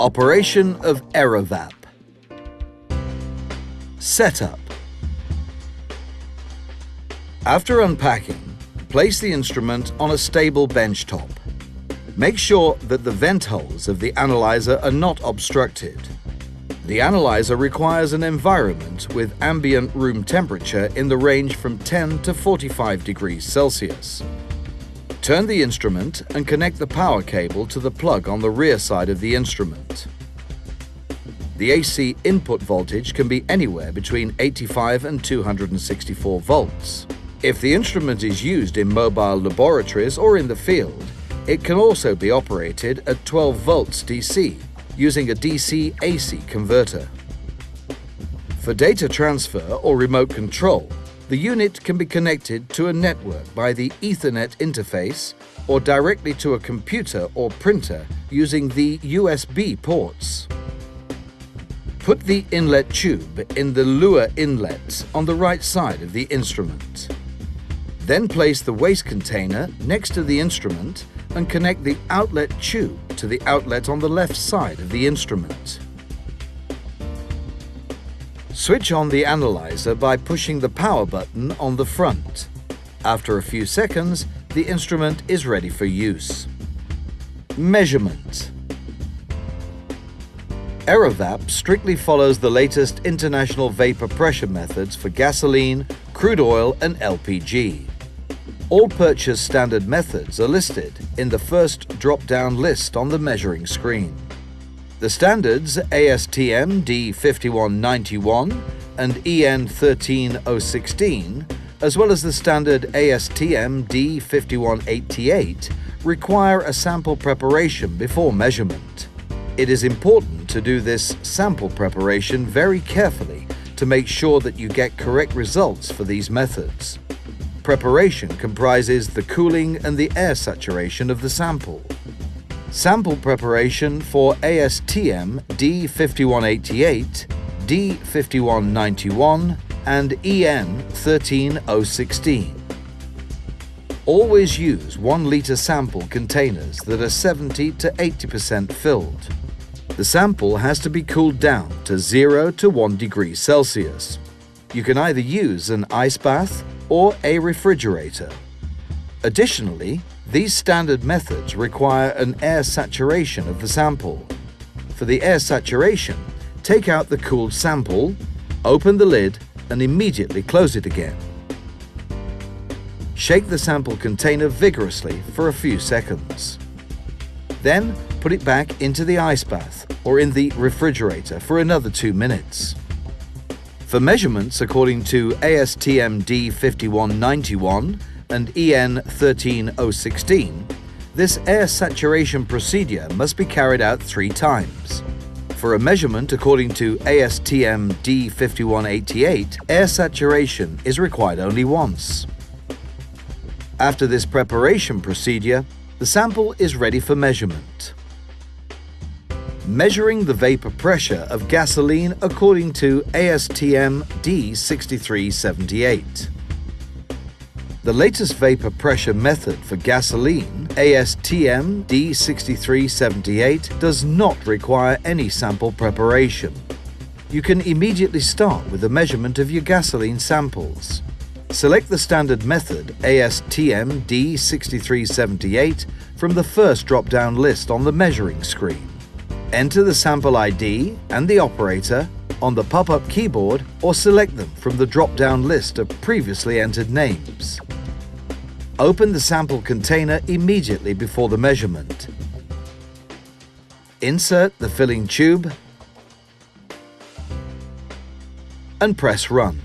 Operation of ERAVAP. Setup. After unpacking, place the instrument on a stable bench top. Make sure that the vent holes of the analyzer are not obstructed. The analyzer requires an environment with ambient room temperature in the range from 10 to 45 degrees Celsius. Turn the instrument and connect the power cable to the plug on the rear side of the instrument. The AC input voltage can be anywhere between 85 and 264 volts. If the instrument is used in mobile laboratories or in the field, it can also be operated at 12 volts DC using a DC-AC converter. For data transfer or remote control, the unit can be connected to a network by the Ethernet interface or directly to a computer or printer using the USB ports. Put the inlet tube in the Lure inlet on the right side of the instrument. Then place the waste container next to the instrument and connect the outlet tube to the outlet on the left side of the instrument. Switch on the analyzer by pushing the power button on the front. After a few seconds, the instrument is ready for use. Measurement. ERAVAP strictly follows the latest international vapor pressure methods for gasoline, crude oil and LPG. All purchase standard methods are listed in the first drop-down list on the measuring screen. The standards ASTM D5191 and EN 13016, as well as the standard ASTM D5188, require a sample preparation before measurement. It is important to do this sample preparation very carefully to make sure that you get correct results for these methods. Preparation comprises the cooling and the air saturation of the sample. Sample preparation for ASTM D5188, D5191 and EN 13016. Always use 1 litre sample containers that are 70 to 80% filled. The sample has to be cooled down to 0 to 1 degree Celsius. You can either use an ice bath or a refrigerator. Additionally, these standard methods require an air saturation of the sample. For the air saturation, take out the cooled sample, open the lid and immediately close it again. Shake the sample container vigorously for a few seconds. Then put it back into the ice bath or in the refrigerator for another 2 minutes. For measurements according to ASTM D5191 and EN 13016, this air saturation procedure must be carried out 3 times. For a measurement according to ASTM D5188, air saturation is required only once. After this preparation procedure, the sample is ready for measurement. Measuring the vapor pressure of gasoline according to ASTM D6378. The latest vapor pressure method for gasoline, ASTM D6378, does not require any sample preparation. You can immediately start with the measurement of your gasoline samples. Select the standard method ASTM D6378 from the first drop-down list on the measuring screen. Enter the sample ID and the operator on the pop-up keyboard or select them from the drop-down list of previously entered names. Open the sample container immediately before the measurement. Insert the filling tube and press Run.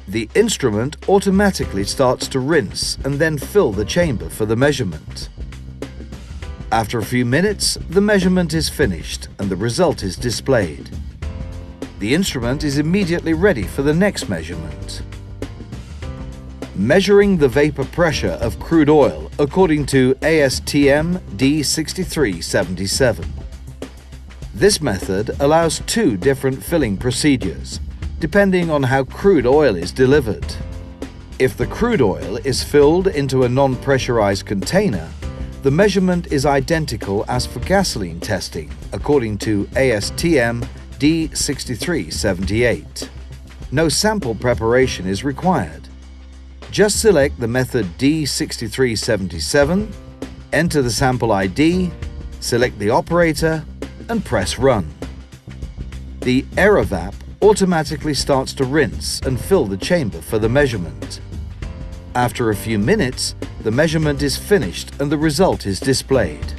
The instrument automatically starts to rinse and then fill the chamber for the measurement. After a few minutes, the measurement is finished and the result is displayed. The instrument is immediately ready for the next measurement. Measuring the vapor pressure of crude oil according to ASTM D6377. This method allows 2 different filling procedures, depending on how crude oil is delivered. If the crude oil is filled into a non-pressurized container, The measurement is identical as for gasoline testing, according to ASTM D6378. No sample preparation is required. Just select the method D6377, enter the sample ID, select the operator, and press Run. The ERAVAP automatically starts to rinse and fill the chamber for the measurement. After a few minutes, the measurement is finished and the result is displayed.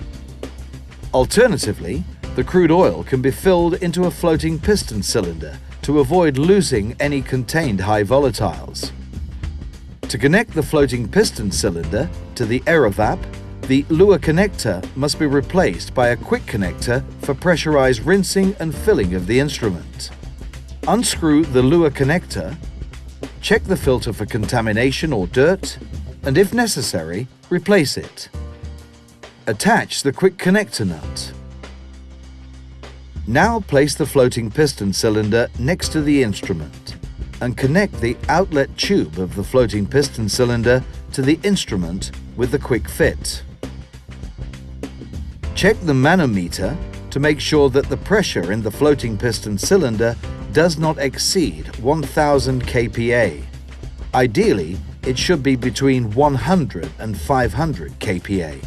Alternatively, the crude oil can be filled into a floating piston cylinder to avoid losing any contained high volatiles. To connect the floating piston cylinder to the ERAVAP, the Lure connector must be replaced by a quick connector for pressurized rinsing and filling of the instrument. Unscrew the Lure connector, check the filter for contamination or dirt, and if necessary, replace it. Attach the quick connector nut. Now place the floating piston cylinder next to the instrument and connect the outlet tube of the floating piston cylinder to the instrument with the quick fit. Check the manometer to make sure that the pressure in the floating piston cylinder does not exceed 1000 kPa. Ideally, it should be between 100 and 500 kPa.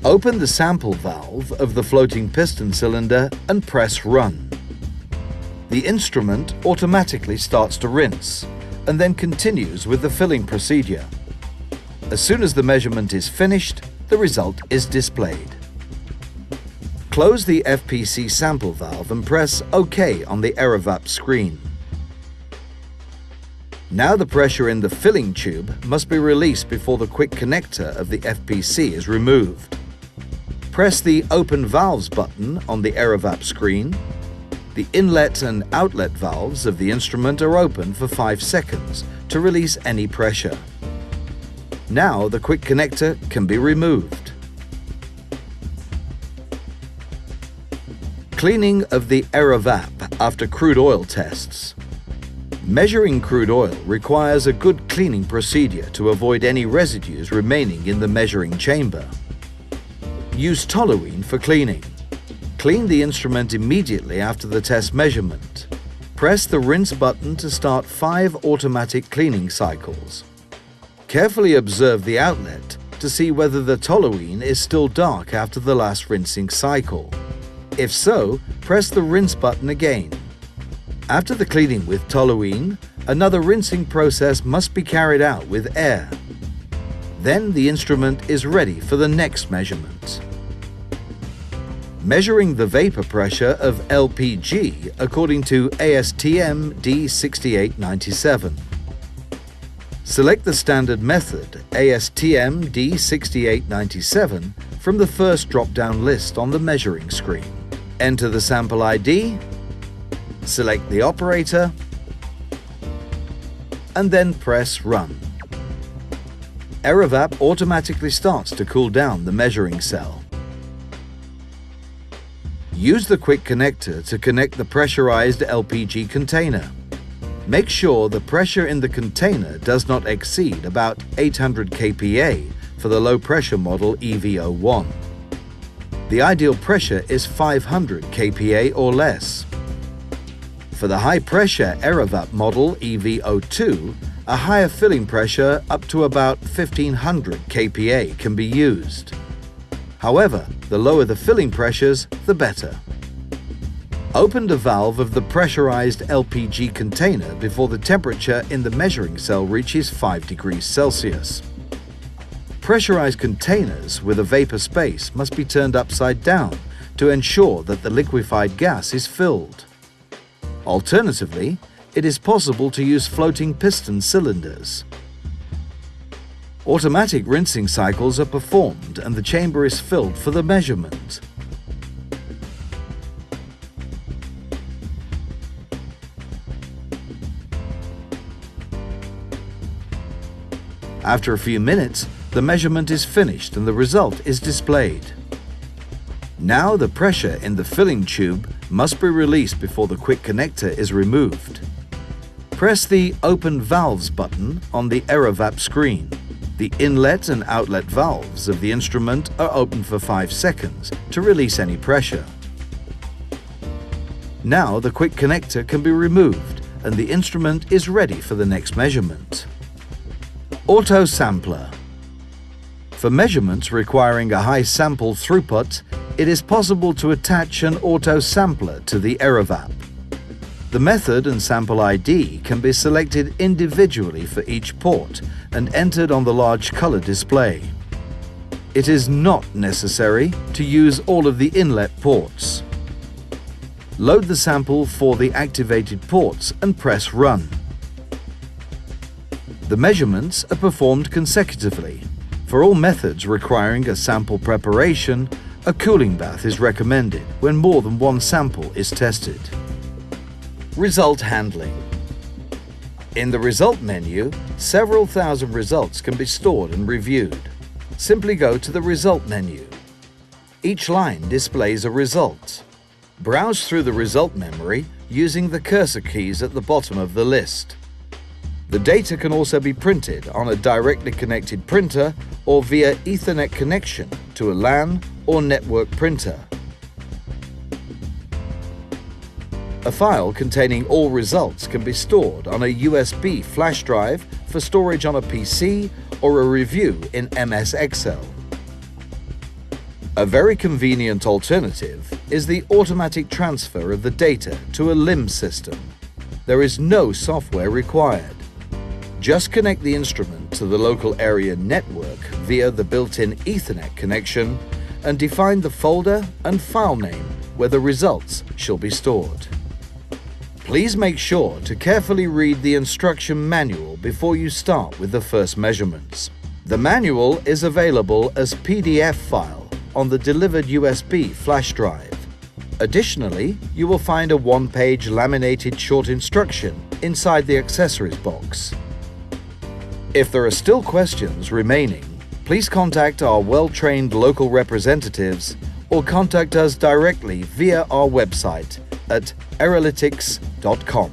Open the sample valve of the floating piston cylinder and press Run. The instrument automatically starts to rinse and then continues with the filling procedure. As soon as the measurement is finished, the result is displayed. Close the FPC sample valve and press OK on the ERAVAP screen. Now the pressure in the filling tube must be released before the quick connector of the FPC is removed. Press the Open Valves button on the ERAVAP screen. The inlet and outlet valves of the instrument are open for 5 seconds to release any pressure. Now the quick connector can be removed. Cleaning of the ERAVAP after crude oil tests. Measuring crude oil requires a good cleaning procedure to avoid any residues remaining in the measuring chamber. Use toluene for cleaning. Clean the instrument immediately after the test measurement. Press the rinse button to start 5 automatic cleaning cycles. Carefully observe the outlet to see whether the toluene is still dark after the last rinsing cycle. If so, press the rinse button again. After the cleaning with toluene, another rinsing process must be carried out with air. Then the instrument is ready for the next measurement. Measuring the vapor pressure of LPG according to ASTM D6897. Select the standard method ASTM D6897 from the first drop-down list on the measuring screen. Enter the sample ID, select the operator, and then press Run. ERAVAP automatically starts to cool down the measuring cell. Use the quick connector to connect the pressurized LPG container. Make sure the pressure in the container does not exceed about 800 kPa for the low-pressure model EV01. The ideal pressure is 500 kPa or less. For the high-pressure ERAVAP model EV02, a higher filling pressure up to about 1500 kPa can be used. However, the lower the filling pressures, the better. Open the valve of the pressurized LPG container before the temperature in the measuring cell reaches 5 degrees Celsius. Pressurized containers with a vapor space must be turned upside down to ensure that the liquefied gas is filled. Alternatively, it is possible to use floating piston cylinders. Automatic rinsing cycles are performed and the chamber is filled for the measurement. After a few minutes, the measurement is finished and the result is displayed. Now the pressure in the filling tube must be released before the quick connector is removed. Press the Open Valves button on the ERAVAP screen. The inlet and outlet valves of the instrument are open for 5 seconds to release any pressure. Now the quick connector can be removed and the instrument is ready for the next measurement. Auto Sampler. For measurements requiring a high sample throughput, it is possible to attach an auto sampler to the ERAVAP. The method and sample ID can be selected individually for each port and entered on the large color display. It is not necessary to use all of the inlet ports. Load the sample for the activated ports and press Run. The measurements are performed consecutively. For all methods requiring a sample preparation, a cooling bath is recommended when more than one sample is tested. Result handling. In the result menu, several thousand results can be stored and reviewed. Simply go to the result menu. Each line displays a result. Browse through the result memory using the cursor keys at the bottom of the list. The data can also be printed on a directly connected printer or via Ethernet connection to a LAN or network printer. A file containing all results can be stored on a USB flash drive for storage on a PC or a review in MS Excel. A very convenient alternative is the automatic transfer of the data to a LIM system. There is no software required. Just connect the instrument to the local area network via the built-in Ethernet connection and define the folder and file name where the results shall be stored. Please make sure to carefully read the instruction manual before you start with the first measurements. The manual is available as PDF file on the delivered USB flash drive. Additionally, you will find a one-page laminated short instruction inside the accessories box. If there are still questions remaining, please contact our well-trained local representatives or contact us directly via our website at eralytics.com.